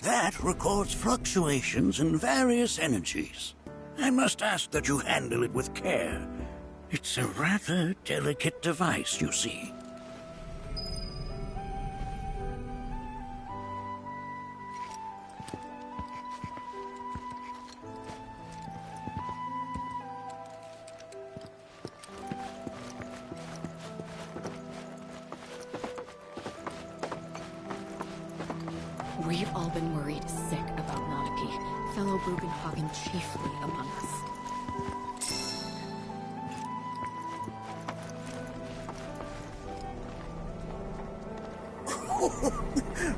That records fluctuations in various energies. I must ask that you handle it with care. It's a rather delicate device, you see. We've all been worried sick about Nanaki, fellow Bugenhagen chiefly among us.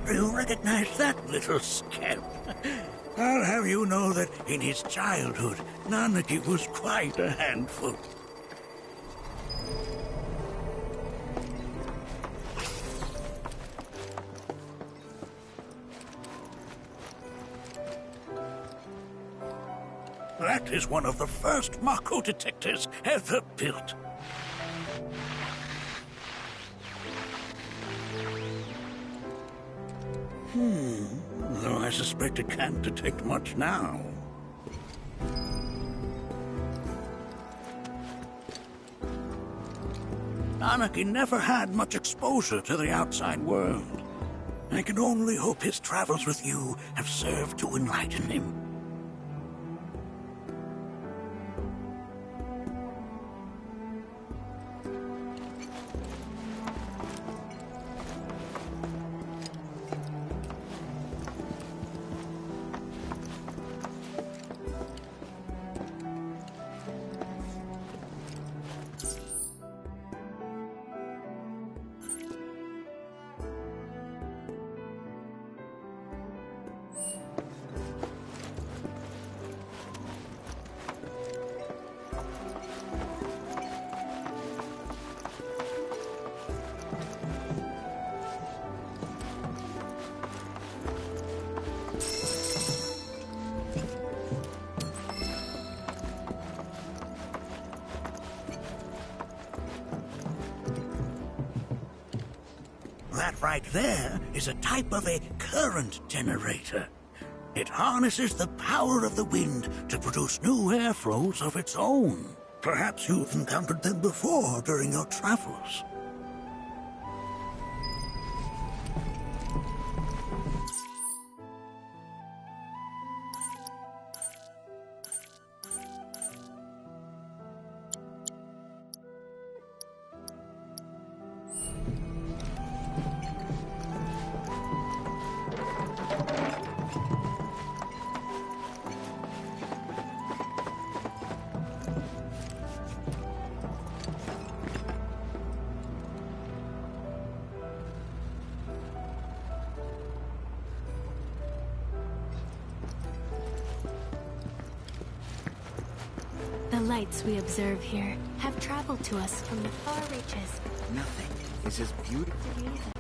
Do you recognize that little scamp? I'll have you know that in his childhood, Nanaki was quite a handful. That is one of the first Mako detectors ever built. Though I suspect it can't detect much now. Nanaki never had much exposure to the outside world. I can only hope his travels with you have served to enlighten him. That right there is a type of a current generator. It harnesses the power of the wind to produce new airflows of its own. Perhaps you've encountered them before during your travels. The lights we observe here have traveled to us from the far reaches. Nothing is as beautiful.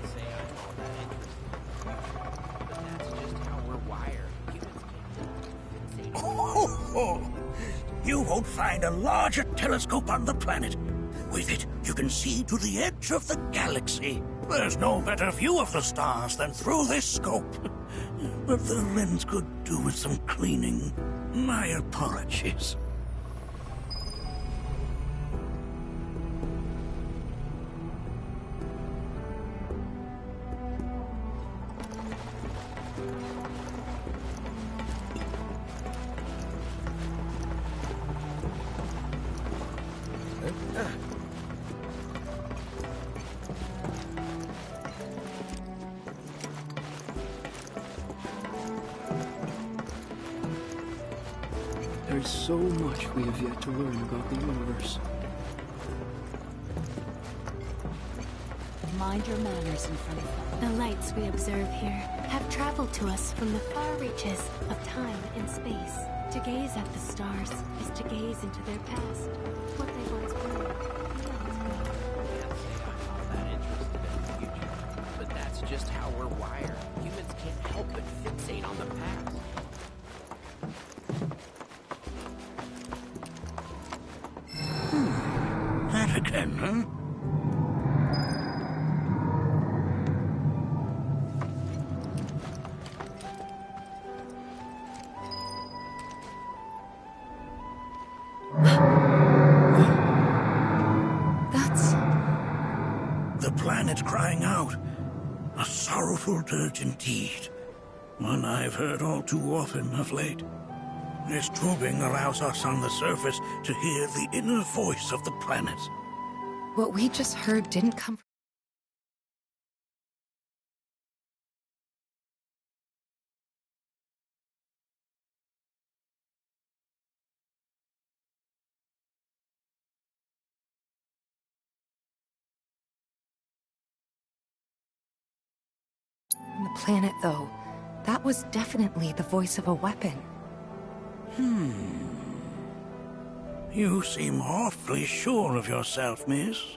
Say I'm all that interested, but that's just how we're wired. Humans can't. You won't find a larger telescope on the planet. With it, you can see to the edge of the galaxy. There's no better view of the stars than through this scope. But the lens could do with some cleaning. My apologies. There's so much we have yet to learn about the universe. Mind your manners in front of them. The lights we observe here have traveled to us from the far reaches of time and space. To gaze at the stars is to gaze into their past, what they once were. Can't say I'm all that interested in the future, but that's just how we're wired. Humans can't help but fixate on the past. That again, huh? planet crying out. A sorrowful dirge indeed. One I've heard all too often of late. This tubing allows us on the surface to hear the inner voice of the planet. What we just heard didn't come from the planet, though. That was definitely the voice of a weapon. You seem awfully sure of yourself, miss.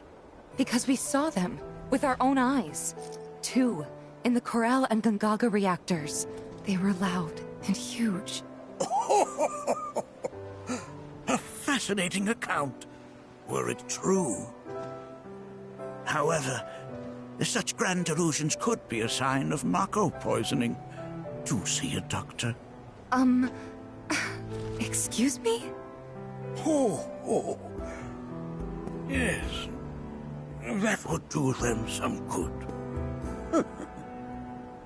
Because we saw them with our own eyes. 2 in the Corel and Gongaga reactors. They were loud and huge. A fascinating account, were it true. However, such grand delusions could be a sign of Mako poisoning. Do see a doctor. Excuse me? Oh. Yes. That would do them some good.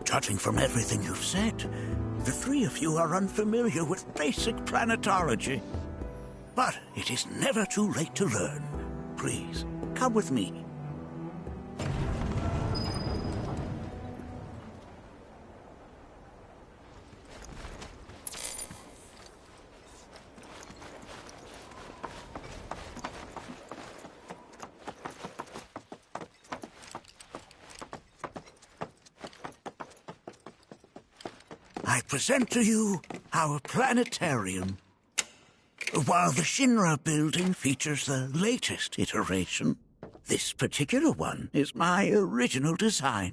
Judging from everything you've said, the 3 of you are unfamiliar with basic planetology. But it is never too late to learn. Please, come with me. I present to you our planetarium. While the Shinra building features the latest iteration, this particular one is my original design.